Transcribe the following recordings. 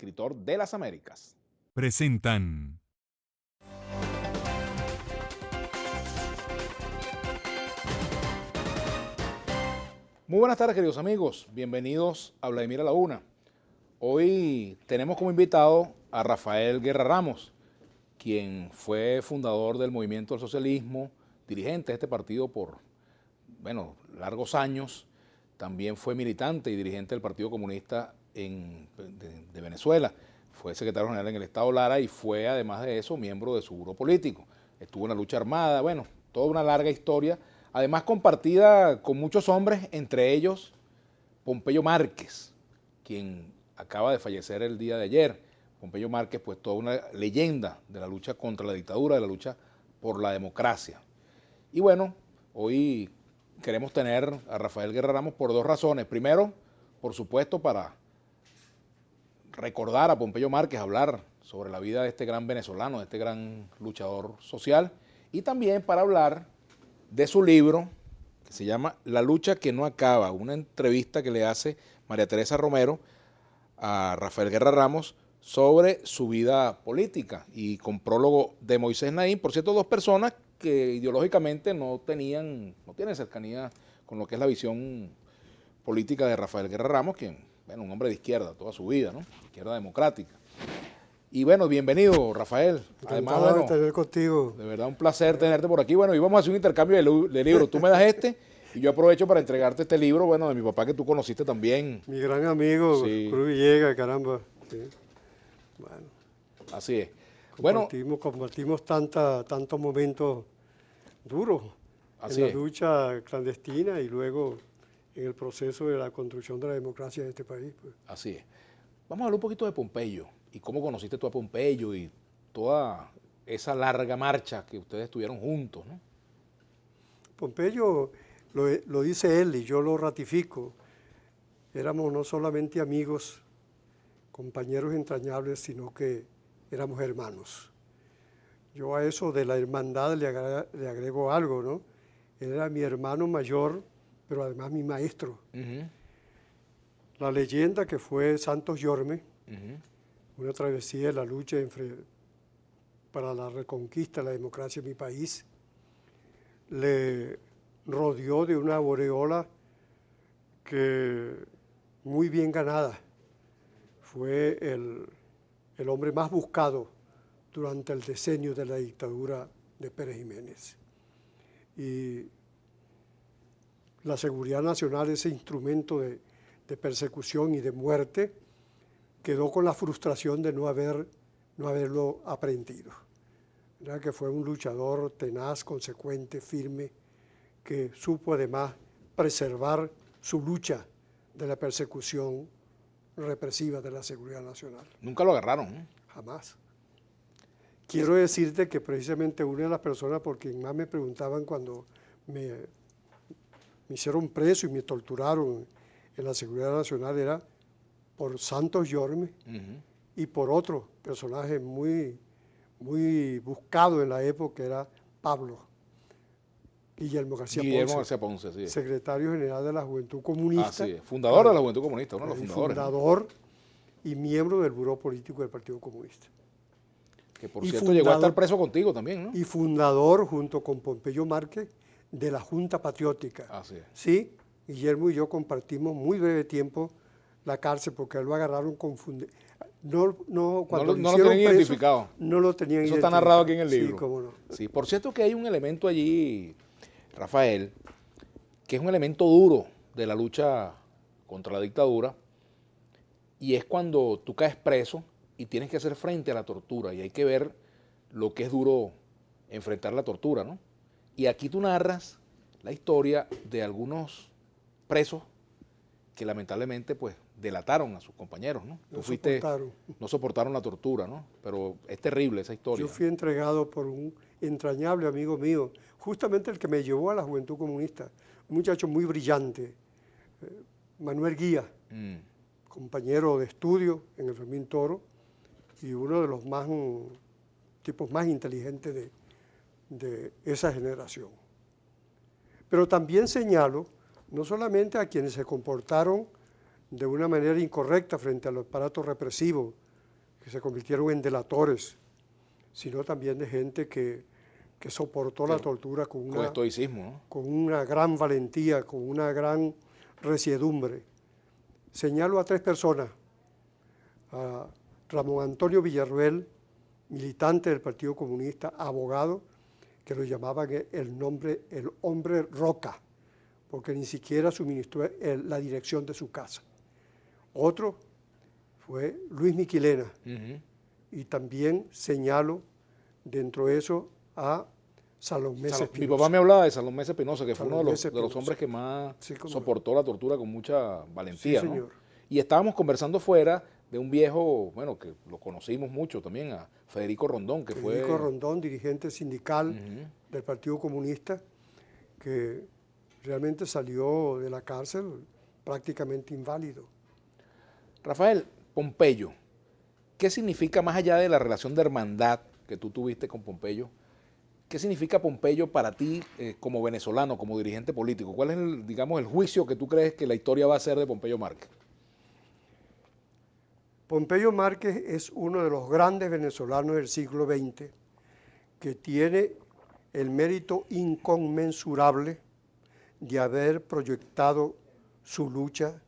escritor de las Américas. Presentan. Muy buenas tardes, queridos amigos. Bienvenidos a Vladimir a la Una. Hoy tenemos como invitado a Rafael Guerra Ramos, quien fue fundador del Movimiento del Socialismo, dirigente de este partido por, largos años. También fue militante y dirigente del Partido Comunista de Venezuela. Fue secretario general en el Estado Lara y fue, además de eso, miembro de su grupo político. Estuvo en la lucha armada, toda una larga historia, además compartida con muchos hombres, entre ellos Pompeyo Márquez, quien acaba de fallecer el día de ayer. Pompeyo Márquez, pues toda una leyenda de la lucha contra la dictadura, de la lucha por la democracia. Y hoy queremos tener a Rafael Guerra Ramos por dos razones. Primero, por supuesto, para recordar a Pompeyo Márquez, hablar sobre la vida de este gran venezolano, de este gran luchador social, y también para hablar de su libro, que se llama La lucha que no acaba, una entrevista que le hace María Teresa Romero a Rafael Guerra Ramos sobre su vida política, y con prólogo de Moisés Naín, por cierto, dos personas que ideológicamente no tienen cercanía con lo que es la visión política de Rafael Guerra Ramos, quien, un hombre de izquierda toda su vida, ¿no? Izquierda democrática. Y bienvenido, Rafael. Además, de tener contigo. De verdad, un placer tenerte por aquí. Y vamos a hacer un intercambio de libros. Tú me das este y yo aprovecho para entregarte este libro, de mi papá, que tú conociste también. Mi gran amigo, sí. Cruz Villegas, caramba. Sí. Así es. Compartimos tantos momentos duros en la lucha clandestina y luego en el proceso de la construcción de la democracia de este país. Pues. Así es. Vamos a hablar un poquito de Pompeyo y cómo conociste tú a Pompeyo y toda esa larga marcha que ustedes tuvieron juntos, ¿no? Pompeyo, lo dice él y yo lo ratifico, éramos no solamente amigos, compañeros entrañables, sino que éramos hermanos. Yo a eso de la hermandad le agrego algo, ¿no? Él era mi hermano mayor, pero además mi maestro. Uh-huh. La leyenda que fue Santos Yorme, uh-huh, una travesía de la lucha para la reconquista de la democracia en mi país, le rodeó de una aureola que muy bien ganada. Fue el hombre más buscado durante el decenio de la dictadura de Pérez Jiménez. Y la seguridad nacional, ese instrumento de persecución y de muerte, quedó con la frustración de no haberlo aprendido. ¿Verdad? Que fue un luchador tenaz, consecuente, firme, que supo además preservar su lucha de la persecución represiva de la seguridad nacional. Nunca lo agarraron, ¿eh? Jamás. Quiero decirte que precisamente una de las personas por quien más me preguntaban cuando me hicieron preso y me torturaron en la seguridad nacional era por Santos Yorme, uh-huh, y por otro personaje muy, muy buscado en la época, era Pablo Guillermo García Ponce, sí. Secretario general de la Juventud Comunista. Así es. Fundador de la Juventud Comunista, uno de los fundadores. Fundador y miembro del Buró Político del Partido Comunista. Que por cierto llegó a estar preso contigo también, ¿no? Y fundador, junto con Pompeyo Márquez, de la Junta Patriótica. Así es. Sí, Guillermo y yo compartimos muy breve tiempo la cárcel porque lo agarraron confundido. No lo tenían identificado. No lo tenían identificado. Eso está narrado aquí en el libro. Sí, cómo no. Sí, por cierto que hay un elemento allí, Rafael, que es un elemento duro de la lucha contra la dictadura, y es cuando tú caes preso y tienes que hacer frente a la tortura, y hay que ver lo que es duro enfrentar la tortura, ¿no? Y aquí tú narras la historia de algunos presos que lamentablemente pues delataron a sus compañeros, ¿no? No soportaron la tortura, ¿no? Pero es terrible esa historia. Yo fui entregado por un entrañable amigo mío, justamente el que me llevó a la Juventud Comunista, un muchacho muy brillante, Manuel Guía, compañero de estudio en el Fermín Toro y uno de los tipos más inteligentes de esa generación. Pero también señalo no solamente a quienes se comportaron de una manera incorrecta frente al aparato represivo, que se convirtieron en delatores, sino también de gente que soportó la tortura con estoicismo, ¿no? con una gran valentía, con una gran resiedumbre. Señalo a 3 personas: a Ramón Antonio Villarroel, militante del Partido Comunista, abogado, que lo llamaban el hombre roca, porque ni siquiera suministró la dirección de su casa. Otro fue Luis Miquilena, y también señalo dentro de eso a Salomé Espinosa. Mi papá me hablaba de Salomé Espinosa, que fue uno de los hombres que más Sí, soportó la tortura con mucha valentía, Sí, ¿no? señor. Y estábamos conversando fuera de un viejo, bueno, que lo conocimos mucho también, a Federico Rondón, que Federico Rondón, dirigente sindical del Partido Comunista, que realmente salió de la cárcel prácticamente inválido. Rafael, Pompeyo, ¿qué significa más allá de la relación de hermandad que tú tuviste con Pompeyo? ¿Qué significa Pompeyo para ti como venezolano, como dirigente político? ¿Cuál es, digamos, el juicio que tú crees que la historia va a hacer de Pompeyo Márquez? Pompeyo Márquez es uno de los grandes venezolanos del siglo XX que tiene el mérito inconmensurable de haber proyectado su lucha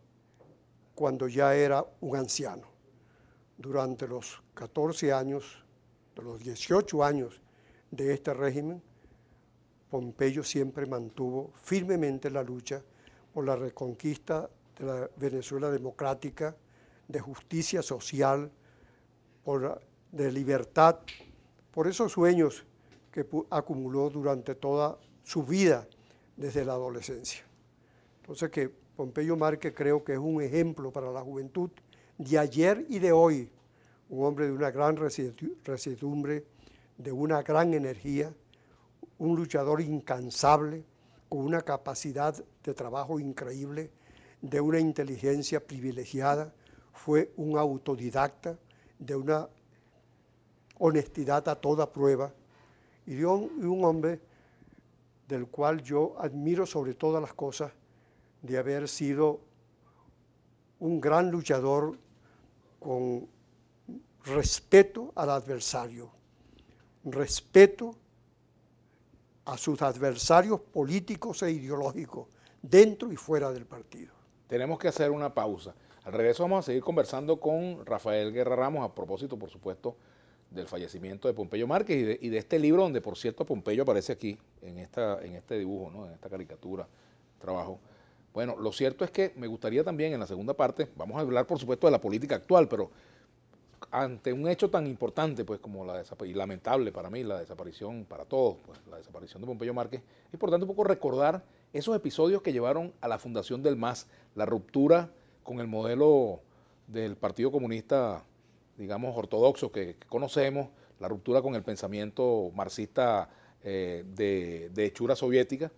cuando ya era un anciano. Durante los 14 años, de los 18 años de este régimen, Pompeyo siempre mantuvo firmemente la lucha por la reconquista de la Venezuela democrática, de justicia social, de libertad, por esos sueños que acumuló durante toda su vida desde la adolescencia. Entonces que Pompeyo Márquez creo que es un ejemplo para la juventud de ayer y de hoy, un hombre de una gran resiedumbre, de una gran energía, un luchador incansable, con una capacidad de trabajo increíble, de una inteligencia privilegiada. Fue un autodidacta, de una honestidad a toda prueba, y un hombre del cual yo admiro sobre todas las cosas de haber sido un gran luchador con respeto al adversario, respeto a sus adversarios políticos e ideológicos, dentro y fuera del partido. Tenemos que hacer una pausa. Al regreso vamos a seguir conversando con Rafael Guerra Ramos, a propósito, por supuesto, del fallecimiento de Pompeyo Márquez y de este libro donde, por cierto, Pompeyo aparece aquí, en este dibujo, ¿no? En esta caricatura, trabajo. Bueno, lo cierto es que me gustaría también, en la segunda parte, vamos a hablar, por supuesto, de la política actual, pero ante un hecho tan importante, pues, como y lamentable para mí, la desaparición, para todos, pues, la desaparición de Pompeyo Márquez, es importante un poco recordar esos episodios que llevaron a la fundación del MAS, la ruptura con el modelo del Partido Comunista, digamos, ortodoxo que conocemos, la ruptura con el pensamiento marxista de hechura soviética,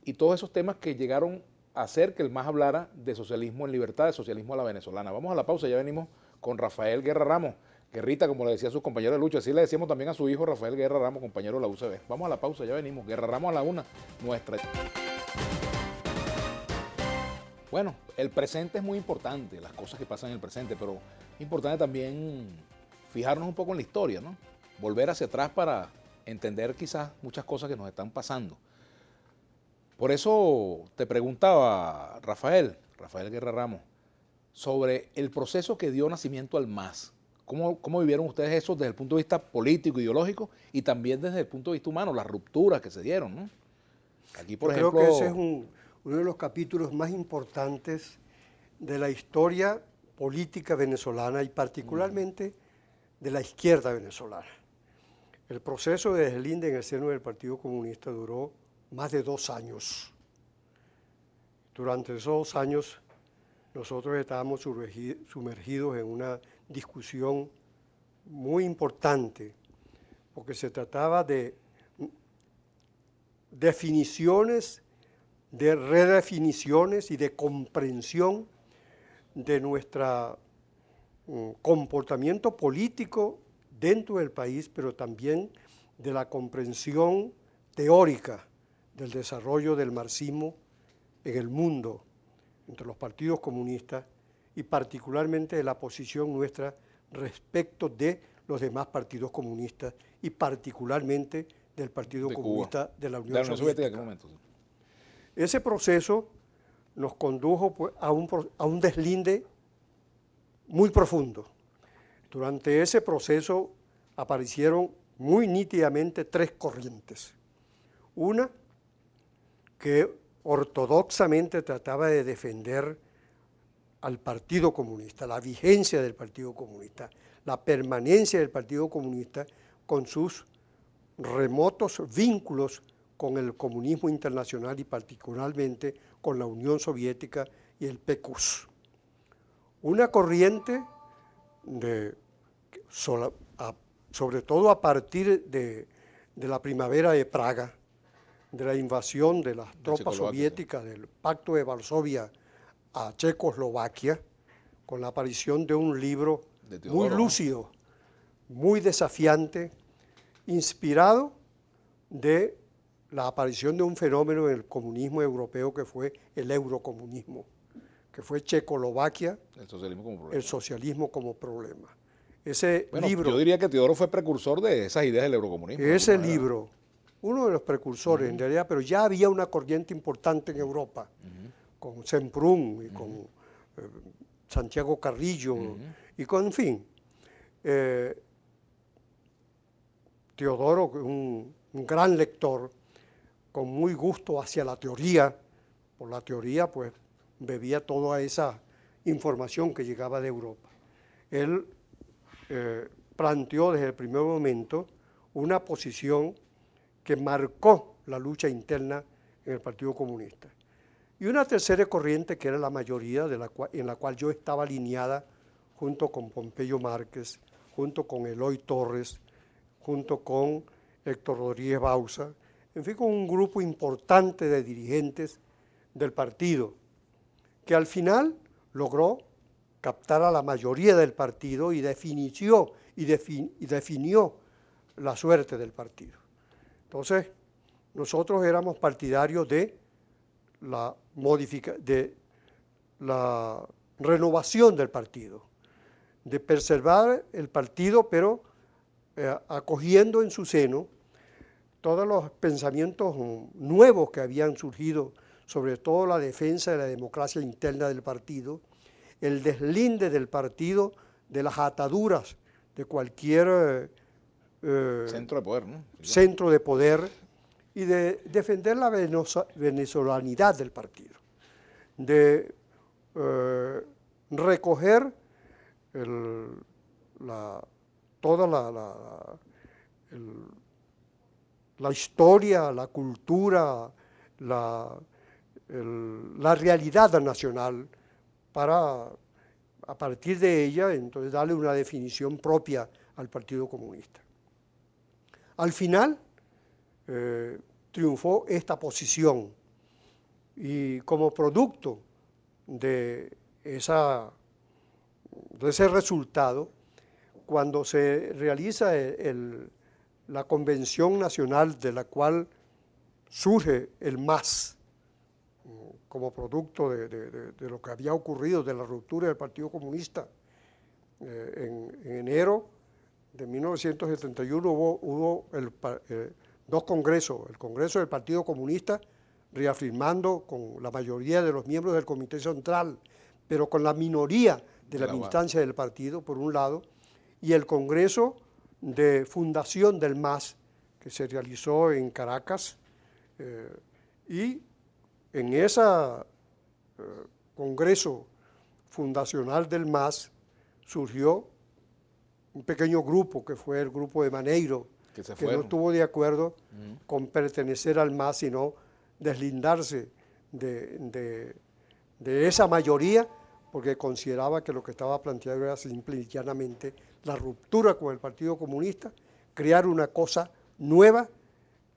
y todos esos temas que llegaron a hacer que el MAS hablara de socialismo en libertad, de socialismo a la venezolana. Vamos a la pausa, ya venimos con Rafael Guerra Ramos, Guerrita, como le decía a sus compañeros de lucha, así le decíamos también a su hijo Rafael Guerra Ramos, compañero de la UCB. Vamos a la pausa, ya venimos. Guerra Ramos a la una, nuestra. Bueno, el presente es muy importante, las cosas que pasan en el presente, pero es importante también fijarnos un poco en la historia, ¿no? Volver hacia atrás para entender quizás muchas cosas que nos están pasando. Por eso te preguntaba, Rafael Guerra Ramos, sobre el proceso que dio nacimiento al MAS. ¿Cómo vivieron ustedes eso desde el punto de vista político, ideológico, y también desde el punto de vista humano, las rupturas que se dieron, ¿no? Aquí, por ejemplo, creo que ese es uno de los capítulos más importantes de la historia política venezolana y particularmente de la izquierda venezolana. El proceso de deslinde en el seno del Partido Comunista duró más de 2 años. Durante esos 2 años nosotros estábamos sumergidos en una discusión muy importante, porque se trataba de definiciones, de redefiniciones y de comprensión de nuestro comportamiento político dentro del país, pero también de la comprensión teórica del desarrollo del marxismo en el mundo, entre los partidos comunistas, y particularmente de la posición nuestra respecto de los demás partidos comunistas y particularmente del Partido De Comunista Cuba. de la De Unión la Unión Soviética en Soviética. aquel momento. Sí. Ese proceso nos condujo pues, a un deslinde muy profundo. Durante ese proceso aparecieron muy nítidamente tres corrientes. Una que ortodoxamente trataba de defender al Partido Comunista, la vigencia del Partido Comunista, la permanencia del Partido Comunista con sus remotos vínculos con el comunismo internacional y particularmente con la Unión Soviética y el PQS. Una corriente sobre todo a partir de la primavera de Praga, de la invasión de las tropas soviéticas del Pacto de Varsovia a Checoslovaquia, con la aparición de un libro muy lúcido, muy desafiante, inspirado de la aparición de un fenómeno en el comunismo europeo que fue el eurocomunismo, que fue Checoslovaquia, el socialismo como problema. Ese libro, yo diría que Teodoro fue precursor de esas ideas del eurocomunismo. Ese libro, uno de los precursores en realidad, pero ya había una corriente importante en Europa, con Semprún y con Santiago Carrillo, y con, en fin, Teodoro, un gran lector, con muy gusto hacia la teoría, por la teoría pues bebía toda esa información que llegaba de Europa. Él planteó desde el primer momento una posición que marcó la lucha interna en el Partido Comunista. Y una tercera corriente que era la mayoría, en la cual yo estaba alineada junto con Pompeyo Márquez, junto con Eloy Torres, junto con Héctor Rodríguez Bauza, en fin, con un grupo importante de dirigentes del partido, que al final logró captar a la mayoría del partido y definió la suerte del partido. Entonces, nosotros éramos partidarios de la renovación del partido, de preservar el partido, pero acogiendo en su seno todos los pensamientos nuevos que habían surgido, sobre todo la defensa de la democracia interna del partido, el deslinde del partido de las ataduras de cualquier centro de poder, ¿no? Centro de poder, y de defender la venezolanidad del partido, de recoger toda la historia, la cultura, la realidad nacional, para a partir de ella entonces darle una definición propia al Partido Comunista. Al final triunfó esta posición y como producto de ese resultado, cuando se realiza la Convención Nacional de la cual surge el MAS, como producto de lo que había ocurrido, de la ruptura del Partido Comunista, en enero de 1971 hubo dos congresos, el Congreso del Partido Comunista, reafirmando con la mayoría de los miembros del Comité Central, pero con la minoría de la militancia del partido, por un lado, y el Congreso de Fundación del MAS, que se realizó en Caracas, y en ese Congreso Fundacional del MAS surgió un pequeño grupo, que fue el grupo de Maneiro, que no estuvo de acuerdo con pertenecer al MAS, sino deslindarse de esa mayoría, porque consideraba que lo que estaba planteado era simple y llanamente la ruptura con el Partido Comunista, crear una cosa nueva,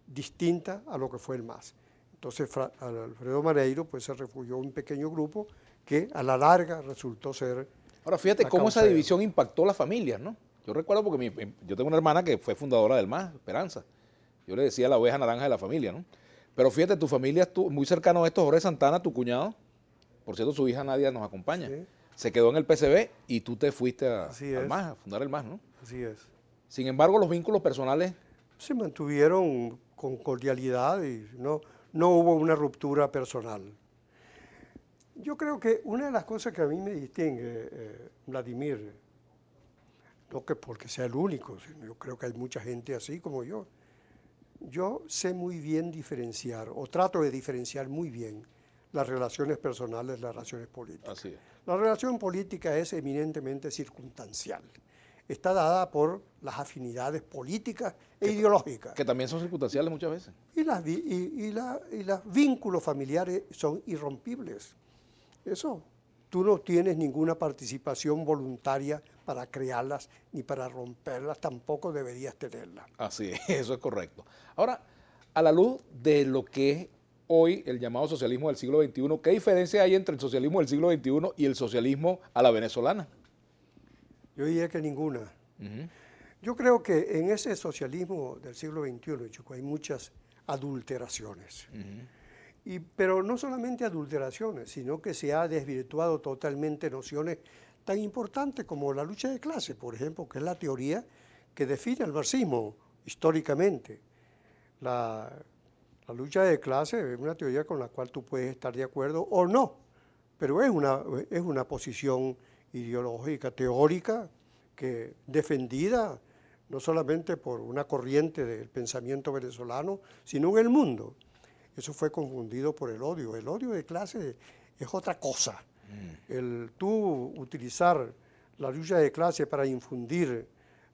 distinta a lo que fue el MAS. Entonces Alfredo Maneiro pues, se refugió en un pequeño grupo que a la larga resultó ser... Ahora fíjate cómo esa división impactó a las familias, ¿no? Yo recuerdo porque yo tengo una hermana que fue fundadora del MAS, Esperanza. Yo le decía la oveja naranja de la familia, ¿no? Pero fíjate, tu familia estuvo muy cercano a esto, Jorge Santana, tu cuñado. Por cierto, su hija Nadia nos acompaña. Sí. se quedó en el PCB y tú te fuiste al Así es. MAS, a fundar el MAS, ¿no? Así es. Sin embargo, los vínculos personales, Se mantuvieron con cordialidad y no hubo una ruptura personal. Yo creo que una de las cosas que a mí me distingue, Vladimir, no que porque sea el único, sino yo creo que hay mucha gente así como yo sé muy bien diferenciar, o trato de diferenciar muy bien las relaciones personales de las relaciones políticas. así es. La relación política es eminentemente circunstancial. Está dada por las afinidades políticas e ideológicas. Que también son circunstanciales muchas veces. Y los vínculos familiares son irrompibles. Eso, tú no tienes ninguna participación voluntaria para crearlas ni para romperlas, tampoco deberías tenerla. Así es, eso es correcto. Ahora, a la luz de lo que es hoy el llamado socialismo del siglo XXI, ¿qué diferencia hay entre el socialismo del siglo XXI y el socialismo a la venezolana? Yo diría que ninguna. Yo creo que en ese socialismo del siglo XXI, chico, hay muchas adulteraciones. Pero no solamente adulteraciones, sino que se ha desvirtuado totalmente nociones tan importantes como la lucha de clase, por ejemplo, que es la teoría que define el marxismo históricamente. La lucha de clase es una teoría con la cual tú puedes estar de acuerdo o no, pero es una posición ideológica, teórica, que defendida no solamente por una corriente del pensamiento venezolano, sino en el mundo. Eso fue confundido por el odio. El odio de clase es otra cosa. El tú utilizar la lucha de clase para infundir,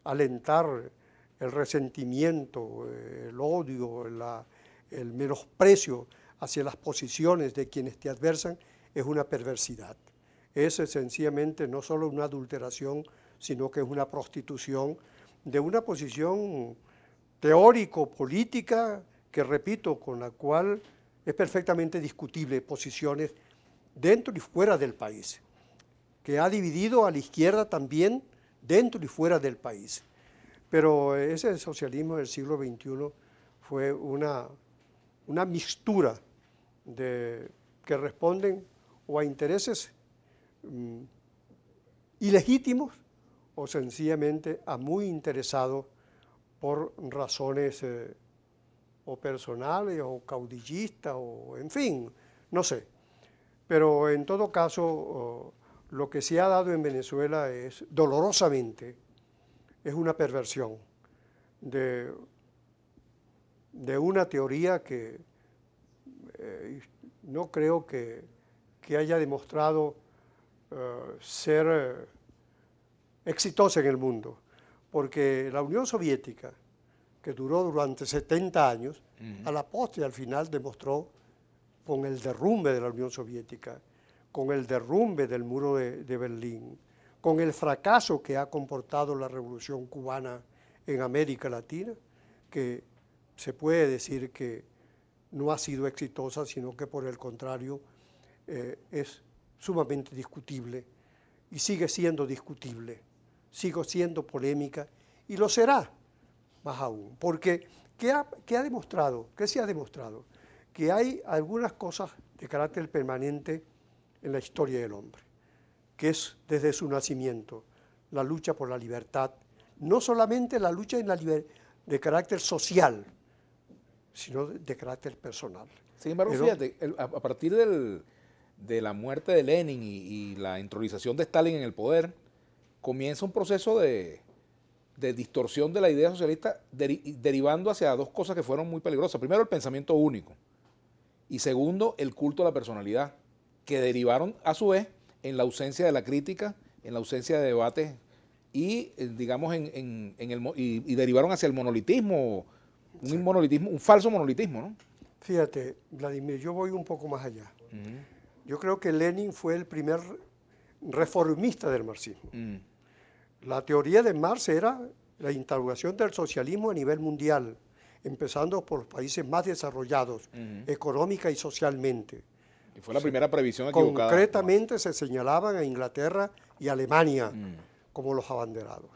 alentar el resentimiento, el odio, el menosprecio hacia las posiciones de quienes te adversan, es una perversidad. Es sencillamente no solo una adulteración, sino que es una prostitución de una posición teórico-política que, repito, con la cual es perfectamente discutible posiciones dentro y fuera del país, que ha dividido a la izquierda también dentro y fuera del país. Pero ese socialismo del siglo XXI fue una mixtura que responden o a intereses ilegítimos o sencillamente a muy interesados por razones o personales o caudillistas o en fin, no sé. Pero en todo caso, lo que se ha dado en Venezuela es, dolorosamente, es una perversión de una teoría que no creo que haya demostrado ser exitosa en el mundo, porque la Unión Soviética, que duró durante 70 años, a la postre al final demostró, con el derrumbe de la Unión Soviética, con el derrumbe del muro de Berlín, con el fracaso que ha comportado la Revolución Cubana en América Latina, que se puede decir que no ha sido exitosa, sino que por el contrario es sumamente discutible y sigue siendo discutible, sigue siendo polémica y lo será más aún, porque ¿qué ha demostrado? ¿Qué se ha demostrado? Que hay algunas cosas de carácter permanente en la historia del hombre, que es desde su nacimiento la lucha por la libertad, no solamente la lucha de carácter social, sino de carácter personal. Sin embargo, fíjate, a partir de la muerte de Lenin y la intronización de Stalin en el poder, comienza un proceso de distorsión de la idea socialista derivando hacia dos cosas que fueron muy peligrosas. Primero, el pensamiento único. Y segundo, el culto a la personalidad, que derivaron a su vez en la ausencia de la crítica, en la ausencia de debates y, digamos, y derivaron hacia el monolitismo, un falso monolitismo, ¿no? Fíjate, Vladimir, yo voy un poco más allá. Yo creo que Lenin fue el primer reformista del marxismo. La teoría de Marx era la instauración del socialismo a nivel mundial, empezando por los países más desarrollados, económica y socialmente. Y fue la primera previsión equivocada. Concretamente se señalaban a Inglaterra y Alemania como los abanderados.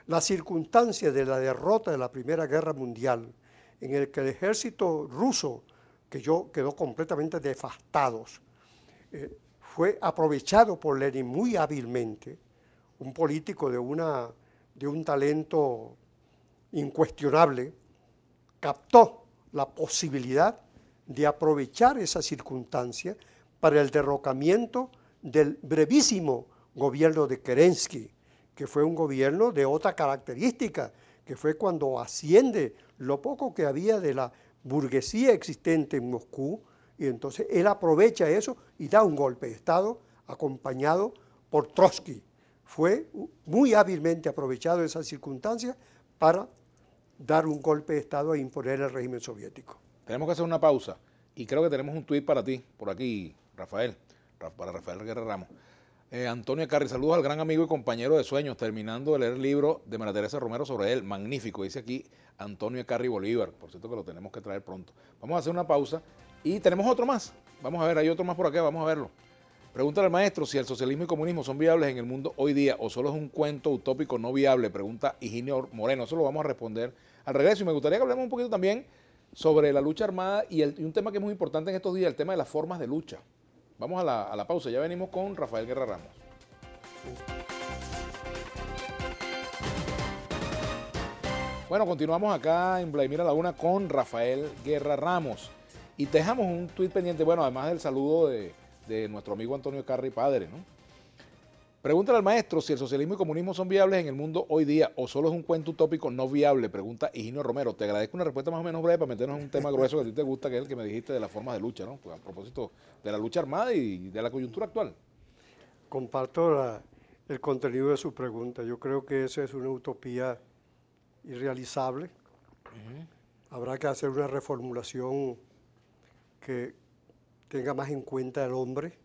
La circunstancia de la derrota de la Primera Guerra Mundial, en el que el ejército ruso quedó completamente devastado, fue aprovechado por Lenin muy hábilmente, un político de un talento incuestionable, captó la posibilidad de aprovechar esa circunstancia para el derrocamiento del brevísimo gobierno de Kerensky, que fue un gobierno de otra característica, que fue cuando asciende lo poco que había de la burguesía existente en Moscú, y entonces él aprovecha eso y da un golpe de Estado acompañado por Trotsky. Fue muy hábilmente aprovechado esa circunstancia para dar un golpe de Estado e imponer el régimen soviético. Tenemos que hacer una pausa y creo que tenemos un tuit para ti, por aquí, Rafael, para Rafael Guerra Ramos. Antonio Carri, saludos al gran amigo y compañero de sueños, terminando de leer el libro de María Teresa Romero sobre él, magnífico, dice aquí Antonio Carri Bolívar, por cierto que lo tenemos que traer pronto. Vamos a hacer una pausa y tenemos otro más, vamos a ver, hay otro más por acá, vamos a verlo. Pregúntale al maestro si el socialismo y comunismo son viables en el mundo hoy día o solo es un cuento utópico no viable, pregunta Higinio Moreno, eso lo vamos a responder al regreso y me gustaría que hablemos un poquito también sobre la lucha armada y un tema que es muy importante en estos días, el tema de las formas de lucha. Vamos a la pausa, ya venimos con Rafael Guerra Ramos. Bueno, continuamos acá en Vladimir a la Una con Rafael Guerra Ramos. Y te dejamos un tuit pendiente, bueno, además del saludo de nuestro amigo Antonio Carri, padre, ¿no? Pregúntale al maestro si el socialismo y comunismo son viables en el mundo hoy día o solo es un cuento utópico no viable, pregunta Higinio Romero. Te agradezco una respuesta más o menos breve para meternos en un tema grueso que a ti te gusta, que es el que me dijiste de las formas de lucha, ¿no? Pues a propósito de la lucha armada y de la coyuntura actual. Comparto el contenido de su pregunta. Yo creo que esa es una utopía irrealizable. Habrá que hacer una reformulación que tenga más en cuenta al hombre.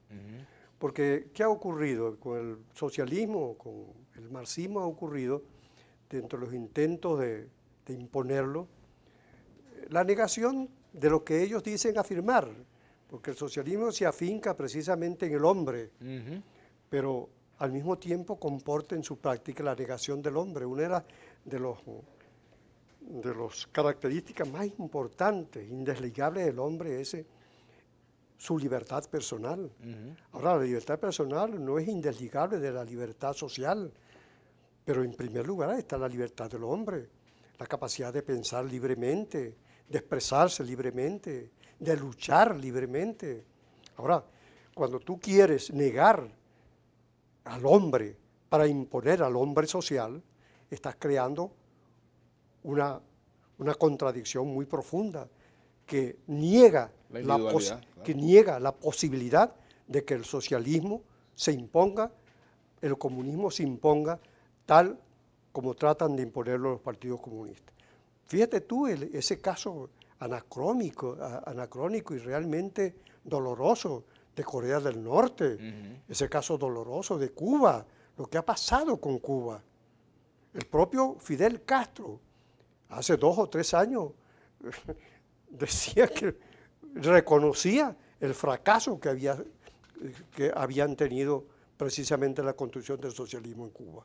Porque, ¿qué ha ocurrido? Con el socialismo, con el marxismo ha ocurrido, dentro de los intentos de imponerlo, la negación de lo que ellos dicen afirmar, porque el socialismo se afinca precisamente en el hombre, pero al mismo tiempo comporta en su práctica la negación del hombre. Una de las características más importantes, indesligables del hombre es su libertad personal. Ahora, la libertad personal no es indesligable de la libertad social, pero en primer lugar está la libertad del hombre, la capacidad de pensar libremente, de expresarse libremente, de luchar libremente. Ahora, cuando tú quieres negar al hombre para imponer al hombre social, estás creando una contradicción muy profunda que niega la posibilidad de que el socialismo se imponga, el comunismo se imponga tal como tratan de imponerlo los partidos comunistas. Fíjate tú ese caso anacrónico y realmente doloroso de Corea del Norte, ese caso doloroso de Cuba, lo que ha pasado con Cuba. El propio Fidel Castro, hace 2 o 3 años, decía que reconocía el fracaso que habían tenido precisamente la construcción del socialismo en Cuba.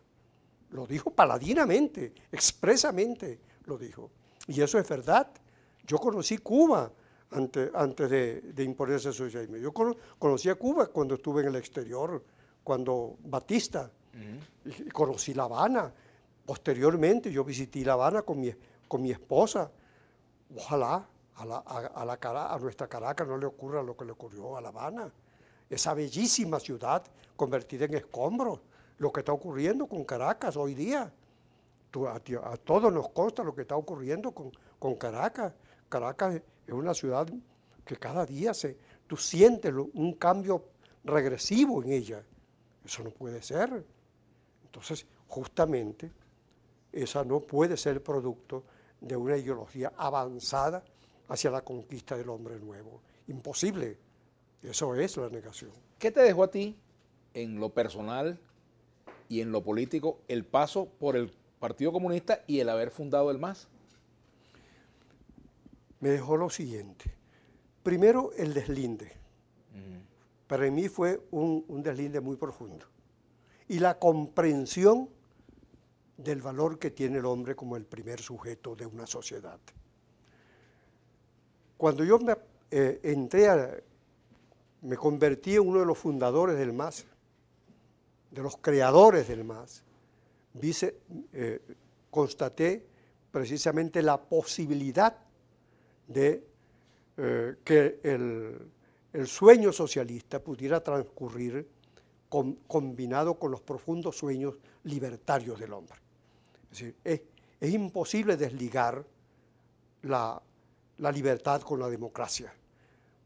Lo dijo paladinamente, expresamente lo dijo. Y eso es verdad. Yo conocí Cuba antes de imponerse el socialismo. Yo conocí a Cuba cuando estuve en el exterior, cuando Batista, y conocí La Habana. Posteriormente yo visité La Habana con mi esposa. Ojalá a nuestra Caracas no le ocurra lo que le ocurrió a La Habana. Esa bellísima ciudad convertida en escombros. Lo que está ocurriendo con Caracas hoy día. A todos nos consta lo que está ocurriendo con Caracas. Caracas es una ciudad que cada día tú sientes un cambio regresivo en ella. Eso no puede ser. Entonces, justamente, esa no puede ser producto de una ideología avanzada hacia la conquista del hombre nuevo. Imposible. Eso es la negación. ¿Qué te dejó a ti, en lo personal y en lo político, el paso por el Partido Comunista y el haber fundado el MAS? Me dejó lo siguiente. Primero, el deslinde. Para mí fue un deslinde muy profundo. Y la comprensión del valor que tiene el hombre como el primer sujeto de una sociedad. Cuando yo entré me convertí en uno de los fundadores del MAS, de los creadores del MAS. Constaté precisamente la posibilidad de que el sueño socialista pudiera transcurrir combinado con los profundos sueños libertarios del hombre. Es decir, es imposible desligar la libertad con la democracia,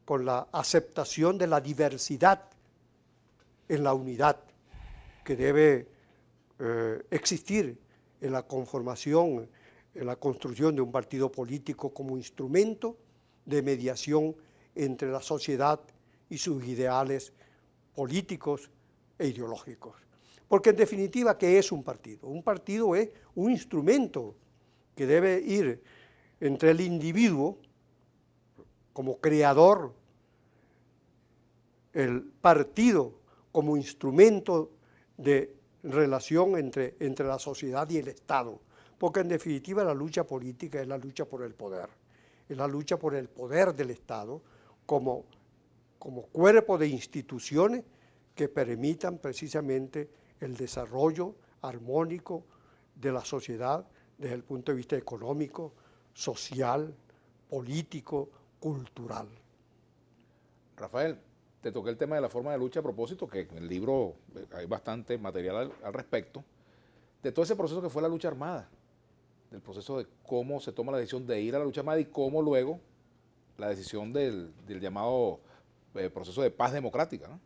con la aceptación de la diversidad en la unidad que debe existir en la conformación, en la construcción de un partido político como instrumento de mediación entre la sociedad y sus ideales políticos e ideológicos. Porque en definitiva, ¿qué es un partido? Un partido es un instrumento que debe ir entre el individuo como creador, el partido como instrumento de relación entre la sociedad y el Estado, porque en definitiva la lucha política es la lucha por el poder, es la lucha por el poder del Estado como cuerpo de instituciones que permitan precisamente el desarrollo armónico de la sociedad desde el punto de vista económico, social, político, cultural. Rafael, te toqué el tema de la forma de lucha a propósito, que en el libro hay bastante material al respecto, de todo ese proceso que fue la lucha armada, del proceso de cómo se toma la decisión de ir a la lucha armada y cómo luego la decisión del llamado proceso de paz democrática, ¿no?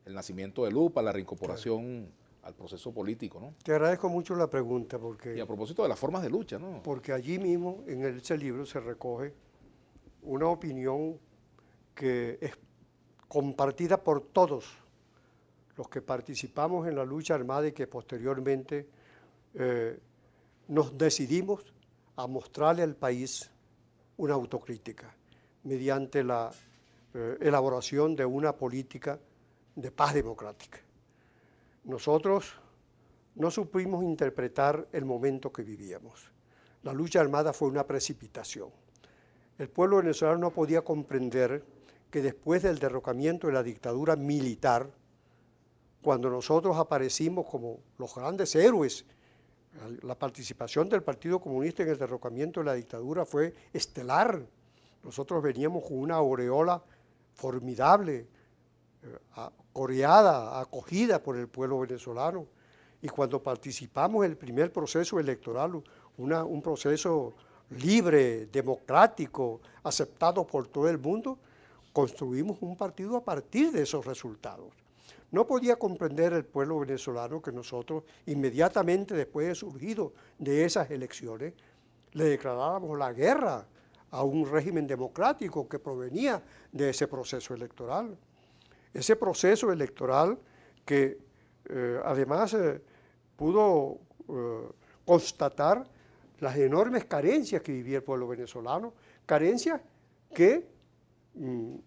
El nacimiento de Lupa, la reincorporación al proceso político, ¿no? Te agradezco mucho la pregunta porque... Y a propósito de las formas de lucha, ¿no? Porque allí mismo en ese libro se recoge una opinión que es compartida por todos los que participamos en la lucha armada y que posteriormente nos decidimos a mostrarle al país una autocrítica mediante la elaboración de una política de paz democrática. Nosotros no supimos interpretar el momento que vivíamos. La lucha armada fue una precipitación. El pueblo venezolano no podía comprender que después del derrocamiento de la dictadura militar, cuando nosotros aparecimos como los grandes héroes, la participación del Partido Comunista en el derrocamiento de la dictadura fue estelar. Nosotros veníamos con una aureola formidable, coreada, acogida por el pueblo venezolano. Y cuando participamos en el primer proceso electoral, un proceso libre, democrático, aceptado por todo el mundo, construimos un partido a partir de esos resultados. No podía comprender el pueblo venezolano que nosotros, inmediatamente después de surgido de esas elecciones, le declaráramos la guerra a un régimen democrático que provenía de ese proceso electoral. Ese proceso electoral que además pudo constatar las enormes carencias que vivía el pueblo venezolano, carencias que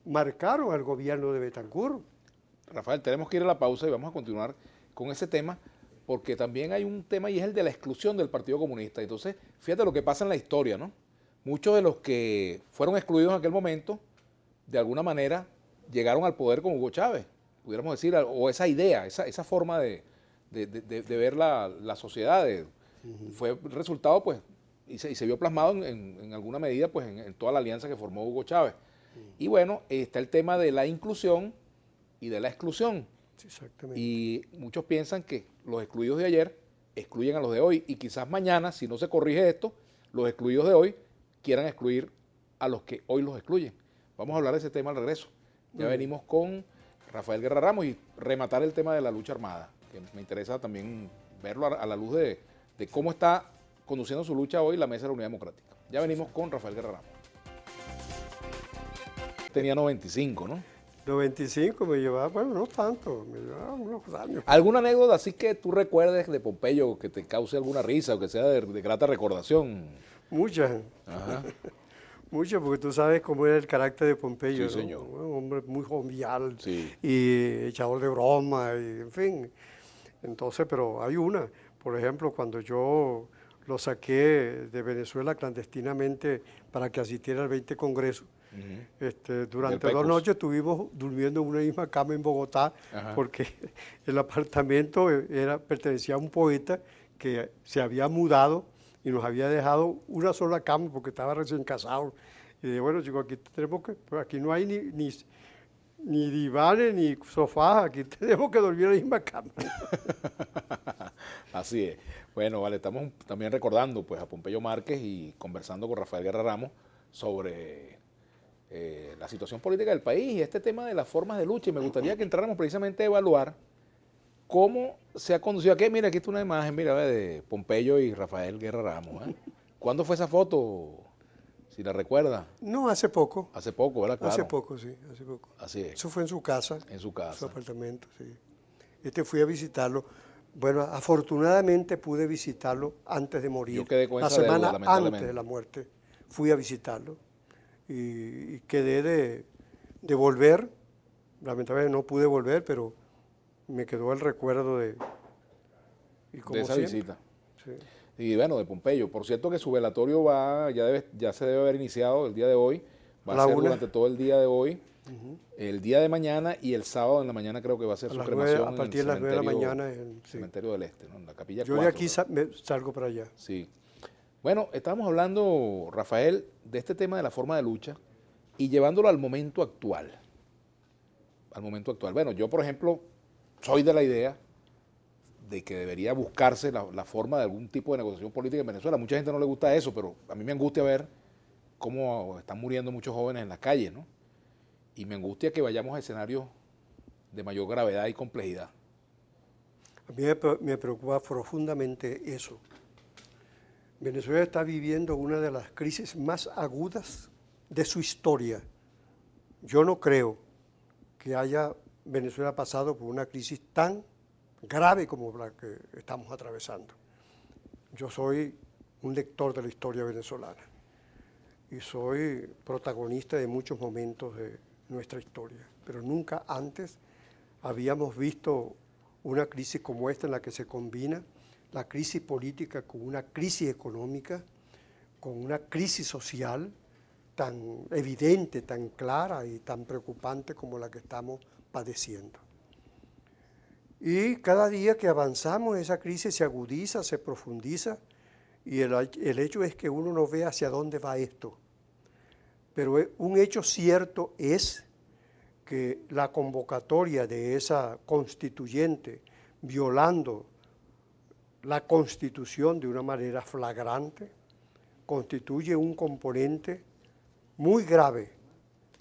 marcaron al gobierno de Betancur. Rafael, tenemos que ir a la pausa y vamos a continuar con ese tema, porque también hay un tema y es el de la exclusión del Partido Comunista. Entonces, fíjate lo que pasa en la historia, ¿no? Muchos de los que fueron excluidos en aquel momento, de alguna manera, llegaron al poder con Hugo Chávez, pudiéramos decir, o esa idea, esa forma de ver la sociedad, fue resultado, pues, y se vio plasmado en alguna medida, pues, en toda la alianza que formó Hugo Chávez. Y bueno, está el tema de la inclusión y de la exclusión. Exactamente. Y muchos piensan que los excluidos de ayer excluyen a los de hoy, y quizás mañana, si no se corrige esto, los excluidos de hoy quieran excluir a los que hoy los excluyen. Vamos a hablar de ese tema al regreso. Ya venimos con Rafael Guerra Ramos y rematar el tema de la lucha armada, que me interesa también verlo a la luz de cómo está conduciendo su lucha hoy la Mesa de la Unidad Democrática. Ya venimos con Rafael Guerra Ramos. Tenía 95, ¿no? 95 me llevaba, bueno, no tanto, me llevaba unos años. ¿Alguna anécdota así que tú recuerdes de Pompeyo que te cause alguna risa o que sea de grata recordación? Muchas. Ajá. Muchas, porque tú sabes cómo era el carácter de Pompeyo, Sí, ¿no? señor. Un hombre muy jovial, Sí. y echador de broma, y en fin. Entonces, pero hay una, por ejemplo, cuando yo lo saqué de Venezuela clandestinamente para que asistiera al 20 Congreso, Durante Del 2 Pecos. noches estuvimos durmiendo en una misma cama en Bogotá, Ajá. porque el apartamento pertenecía a un poeta que se había mudado y nos había dejado una sola cama porque estaba recién casado. Y dije, bueno, chicos, aquí tenemos que, pues aquí no hay ni divanes ni sofás, aquí tenemos que dormir en la misma cama. Así es. Bueno, vale, estamos también recordando pues a Pompeyo Márquez y conversando con Rafael Guerra Ramos sobre la situación política del país y este tema de las formas de lucha. Y me gustaría que entráramos precisamente a evaluar cómo se ha conducido. Aquí, mira, aquí está una imagen, mira, ve, de Pompeyo y Rafael Guerra Ramos. ¿Eh? ¿Cuándo fue esa foto? Si la recuerda. No, hace poco. Hace poco, ¿verdad? Hace Claro. poco, sí, hace poco. Así es. Eso fue en su casa, En su su casa. apartamento, sí. Fui a visitarlo. Bueno, afortunadamente pude visitarlo antes de morir. Yo quedé con la esa semana deuda, lamentablemente. antes de la muerte fui a visitarlo y quedé de volver. Lamentablemente no pude volver, pero me quedó el recuerdo y como De esa siempre, visita. sí. Y bueno, de Pompeyo. Por cierto que su velatorio ya se debe haber iniciado el día de hoy. Va a La ser 1. durante todo el día de hoy, el día de mañana y el sábado en la mañana creo que va a ser A su las cremación 9, a partir de las 9 de la mañana. Sí. cementerio del Este, ¿no? En la capilla Yo 4. de aquí creo. salgo para allá. Sí. Bueno, estábamos hablando, Rafael, de este tema de la forma de lucha y llevándolo al momento actual. Al momento actual. Bueno, yo, por ejemplo, soy de la idea de que debería buscarse la forma de algún tipo de negociación política en Venezuela. A mucha gente no le gusta eso, pero a mí me angustia ver cómo están muriendo muchos jóvenes en las calles, ¿no? Y me angustia que vayamos a escenarios de mayor gravedad y complejidad. A mí me preocupa profundamente eso. Venezuela está viviendo una de las crisis más agudas de su historia. Yo no creo que haya Venezuela pasado por una crisis tan grave como la que estamos atravesando. Yo soy un lector de la historia venezolana y soy protagonista de muchos momentos de nuestra historia, pero nunca antes habíamos visto una crisis como esta en la que se combina la crisis política con una crisis económica, con una crisis social tan evidente, tan clara y tan preocupante como la que estamos padeciendo. Y cada día que avanzamos esa crisis se agudiza, se profundiza y el hecho es que uno no ve hacia dónde va esto. Pero un hecho cierto es que la convocatoria de esa constituyente violando la Constitución de una manera flagrante constituye un componente muy grave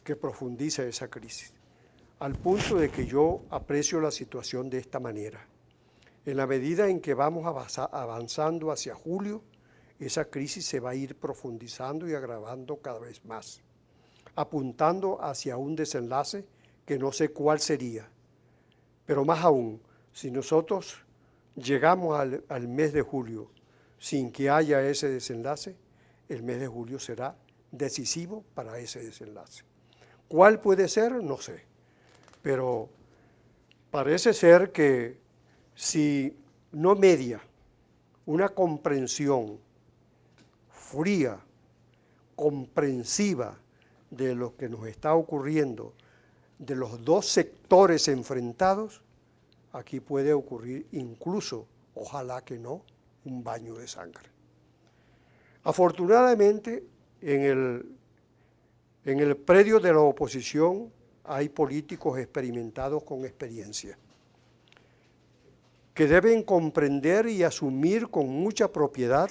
que profundiza esa crisis, al punto de que yo aprecio la situación de esta manera. En la medida en que vamos avanzando hacia julio, esa crisis se va a ir profundizando y agravando cada vez más, apuntando hacia un desenlace que no sé cuál sería. Pero más aún, si nosotros llegamos al mes de julio sin que haya ese desenlace, el mes de julio será decisivo para ese desenlace. ¿Cuál puede ser? No sé. Pero parece ser que si no media una comprensión fría, comprensiva de lo que nos está ocurriendo, de los dos sectores enfrentados, aquí puede ocurrir incluso, ojalá que no, un baño de sangre. Afortunadamente, en el predio de la oposición hay políticos experimentados con experiencia, que deben comprender y asumir con mucha propiedad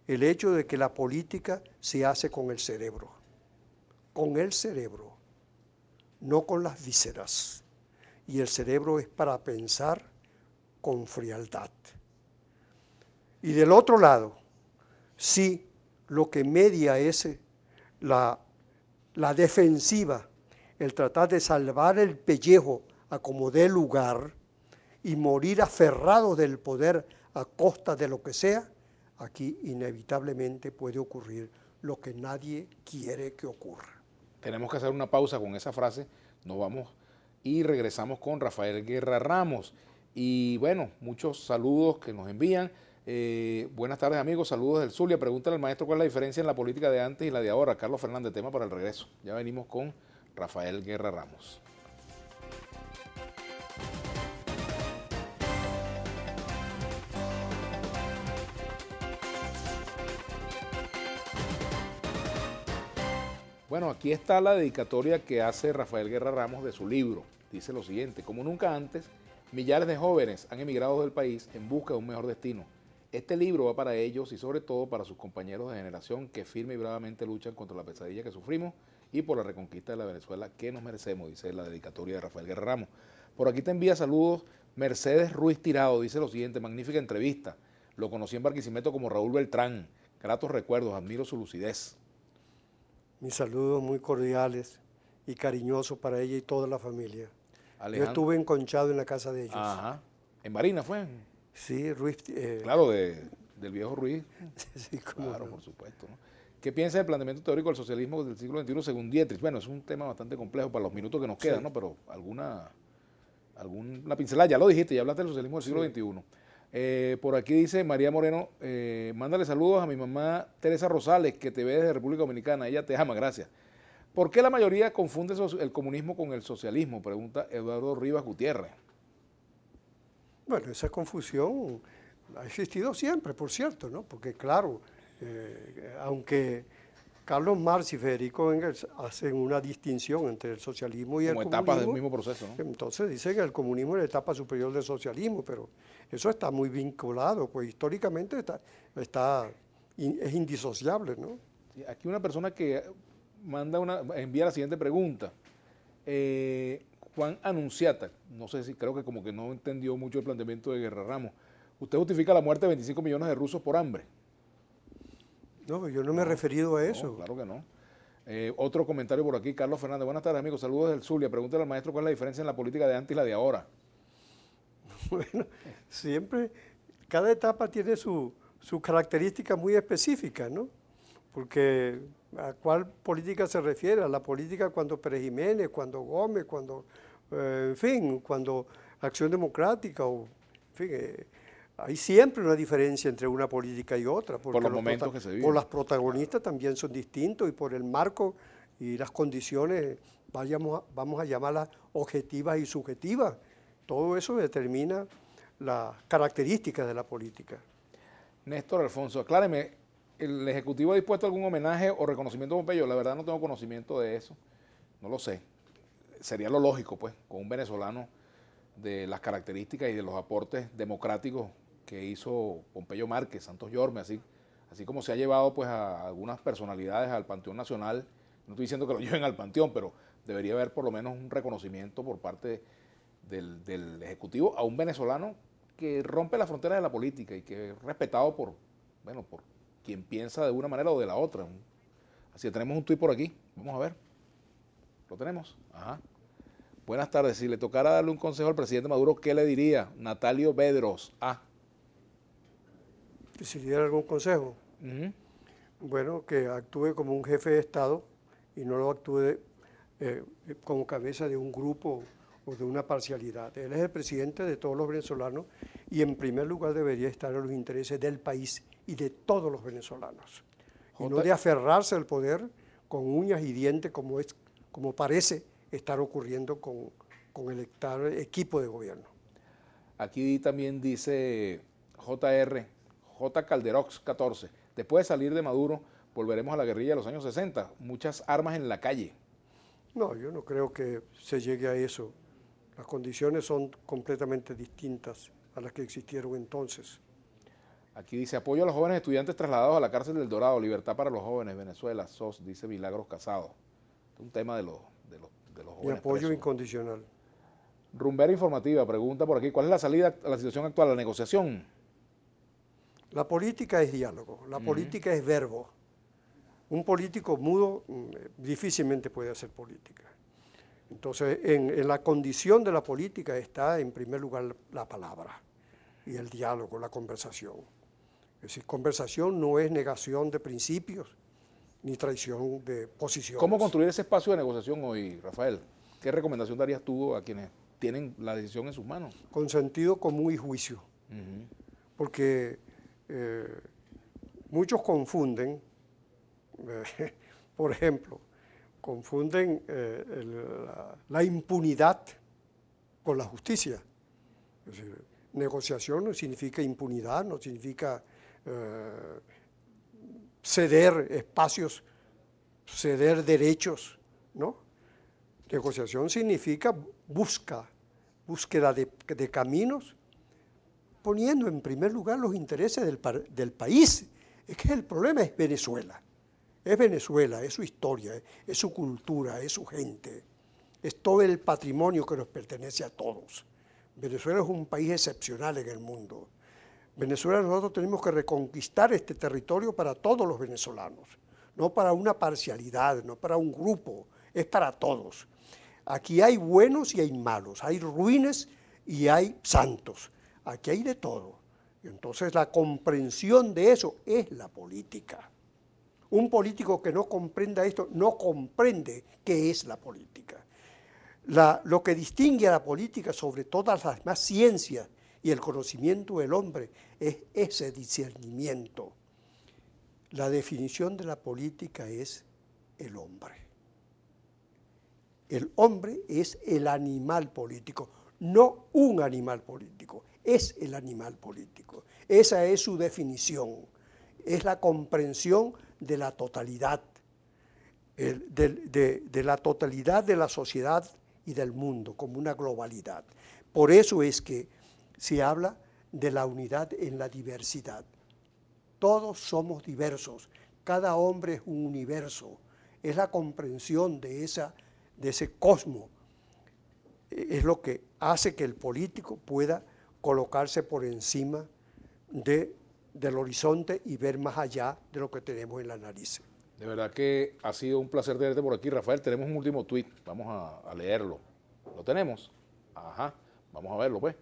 el hecho de que la política se hace con el cerebro, no con las vísceras. Y el cerebro es para pensar con frialdad. Y del otro lado, si lo que media es la defensiva, el tratar de salvar el pellejo a como dé lugar y morir aferrado del poder a costa de lo que sea, aquí inevitablemente puede ocurrir lo que nadie quiere que ocurra. Tenemos que hacer una pausa con esa frase, nos vamos y regresamos con Rafael Guerra Ramos. Y bueno, muchos saludos que nos envían. Buenas tardes amigos, saludos del Zulia. Pregúntale al maestro cuál es la diferencia en la política de antes y la de ahora. Carlos Fernández, tema para el regreso. Ya venimos con Rafael Guerra Ramos. Bueno, aquí está la dedicatoria que hace Rafael Guerra Ramos de su libro. Dice lo siguiente: como nunca antes, millares de jóvenes han emigrado del país en busca de un mejor destino. Este libro va para ellos y sobre todo para sus compañeros de generación que firme y bravamente luchan contra la pesadilla que sufrimos y por la reconquista de la Venezuela que nos merecemos, dice la dedicatoria de Rafael Guerra Ramos. Por aquí te envía saludos Mercedes Ruiz Tirado, dice lo siguiente: magnífica entrevista. Lo conocí en Barquisimeto como Raúl Beltrán. Gratos recuerdos, admiro su lucidez. Mis saludos muy cordiales y cariñosos para ella y toda la familia. Alejandro. Yo estuve enconchado en la casa de ellos. Ajá. ¿En Marina fue? Sí, Ruiz. Claro, del viejo Ruiz. Sí, Claro, no. por supuesto, ¿no? ¿Qué piensa del planteamiento teórico del socialismo del siglo XXI según Dietrich? Bueno, es un tema bastante complejo para los minutos que nos quedan, sí, ¿no? Pero alguna pincelada, ya lo dijiste, ya hablaste del socialismo del siglo XXI. Por aquí dice María Moreno, mándale saludos a mi mamá Teresa Rosales, que te ve desde República Dominicana, ella te ama, gracias. ¿Por qué la mayoría confunde el comunismo con el socialismo? Pregunta Eduardo Rivas Gutiérrez. Bueno, esa confusión ha existido siempre, por cierto, ¿no? Porque claro, aunque Carlos Marx y Federico Engels hacen una distinción entre el socialismo y el comunismo. Como etapas del mismo proceso, ¿no? Entonces dicen que el comunismo es la etapa superior del socialismo, pero eso está muy vinculado, pues históricamente es indisociable, ¿no? Aquí una persona que envía la siguiente pregunta. Juan Anunciata, no sé si creo que como que no entendió mucho el planteamiento de Guerra Ramos. ¿Usted justifica la muerte de 25 millones de rusos por hambre? No, yo no me he referido a eso. No, claro que no. Otro comentario por aquí, Carlos Fernández. Buenas tardes, amigos. Saludos del Zulia. Pregúntale al maestro cuál es la diferencia en la política de antes y la de ahora. Bueno, siempre, cada etapa tiene su característica muy específica, ¿no? Porque ¿a cuál política se refiere? A la política cuando Pérez Jiménez, cuando Gómez, cuando, en fin, cuando Acción Democrática, o, en fin, hay siempre una diferencia entre una política y otra. Porque por los momentos que se viven. Por las protagonistas también son distintos y por el marco y las condiciones, vamos a llamarlas objetivas y subjetivas. Todo eso determina las características de la política. Néstor Alfonso, acláreme, ¿el Ejecutivo ha dispuesto algún homenaje o reconocimiento a Pompeyo? La verdad no tengo conocimiento de eso, no lo sé. Sería lo lógico, pues, con un venezolano de las características y de los aportes democráticos que hizo Pompeyo Márquez, Santos Yorme, así como se ha llevado pues a algunas personalidades al Panteón Nacional. No estoy diciendo que lo lleven al Panteón, pero debería haber por lo menos un reconocimiento por parte del Ejecutivo a un venezolano que rompe las fronteras de la política y que es respetado por quien piensa de una manera o de la otra. Así que tenemos un tuit por aquí, vamos a ver. ¿Lo tenemos? Ajá. Buenas tardes, si le tocara darle un consejo al presidente Maduro, ¿qué le diría? Natalio Bedros. Si le diera algún consejo, bueno, que actúe como un jefe de Estado y no lo actúe como cabeza de un grupo o de una parcialidad. Él es el presidente de todos los venezolanos y en primer lugar debería estar en los intereses del país y de todos los venezolanos. Y no de aferrarse al poder con uñas y dientes como parece estar ocurriendo con el equipo de gobierno. Aquí también dice J. Calderox 14, después de salir de Maduro volveremos a la guerrilla de los años 60, muchas armas en la calle. No, yo no creo que se llegue a eso. Las condiciones son completamente distintas a las que existieron entonces. Aquí dice, apoyo a los jóvenes estudiantes trasladados a la cárcel del Dorado, libertad para los jóvenes, Venezuela, SOS, dice Milagros Casado. Es un tema de los jóvenes. Mi apoyo presos. Incondicional. Rumbera informativa, pregunta por aquí, ¿cuál es la salida a la situación actual, la negociación? La política es diálogo, la política es verbo. Un político mudo difícilmente puede hacer política. Entonces, en la condición de la política está, en primer lugar, la palabra y el diálogo, la conversación. Es decir, conversación no es negación de principios ni traición de posiciones. ¿Cómo construir ese espacio de negociación hoy, Rafael? ¿Qué recomendación darías tú a quienes tienen la decisión en sus manos? Con sentido común y juicio. Porque muchos confunden, por ejemplo, confunden la impunidad con la justicia. Es decir, negociación no significa impunidad, no significa ceder espacios, ceder derechos, ¿no? Negociación significa búsqueda de caminos, poniendo en primer lugar los intereses del país. Es que el problema es Venezuela. Es Venezuela, es su historia, es su cultura, es su gente, es todo el patrimonio que nos pertenece a todos. Venezuela es un país excepcional en el mundo. Venezuela, nosotros tenemos que reconquistar este territorio para todos los venezolanos, no para una parcialidad, no para un grupo, es para todos. Aquí hay buenos y hay malos, hay ruines y hay santos, aquí hay de todo. Y entonces la comprensión de eso es la política. Un político que no comprenda esto no comprende qué es la política. Lo que distingue a la política sobre todas las demás ciencias y el conocimiento del hombre es ese discernimiento. La definición de la política es el hombre. El hombre es el animal político, no un animal político, es el animal político. Esa es su definición, es la comprensión de la totalidad, de la totalidad de la sociedad y del mundo como una globalidad. Por eso es que se habla de la unidad en la diversidad. Todos somos diversos, cada hombre es un universo, es la comprensión de ese cosmos, es lo que hace que el político pueda colocarse por encima del horizonte y ver más allá de lo que tenemos en la nariz. De verdad que ha sido un placer tenerte por aquí, Rafael. Tenemos un último tuit, vamos a leerlo. ¿Lo tenemos? Ajá, vamos a verlo pues.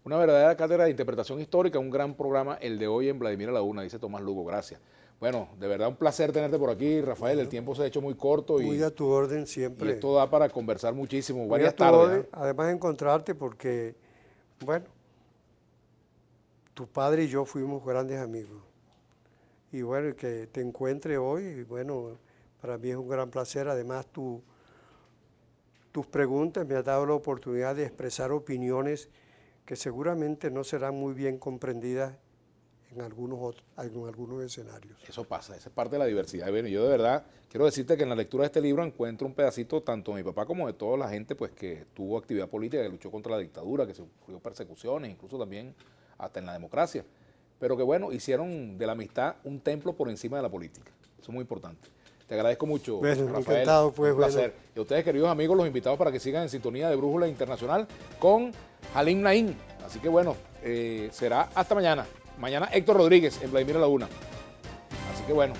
Una verdadera cátedra de interpretación histórica, un gran programa el de hoy en Vladimir a la Una, dice Tomás Lugo, gracias. Bueno, de verdad un placer tenerte por aquí, Rafael, el tiempo se ha hecho muy corto. Muy a tu orden siempre. Y esto da para conversar muchísimo, varias tardes. Orden, además de encontrarte porque, bueno, tu padre y yo fuimos grandes amigos. Y bueno, que te encuentre hoy, y bueno, para mí es un gran placer. Además, tus preguntas me han dado la oportunidad de expresar opiniones que seguramente no serán muy bien comprendidas en algunos escenarios. Eso pasa, esa es parte de la diversidad. Bueno, yo de verdad quiero decirte que en la lectura de este libro encuentro un pedacito tanto de mi papá como de toda la gente pues, que tuvo actividad política, que luchó contra la dictadura, que sufrió persecuciones, incluso también hasta en la democracia. Pero que bueno, hicieron de la amistad un templo por encima de la política. Eso es muy importante. Te agradezco mucho, bueno, Rafael. Encantado, pues, un placer. Bueno. Y a ustedes, queridos amigos, los invitados para que sigan en sintonía de Brújula Internacional con Halim Naim. Así que bueno, será hasta mañana. Mañana Héctor Rodríguez en Vladimir a la Una. Así que bueno,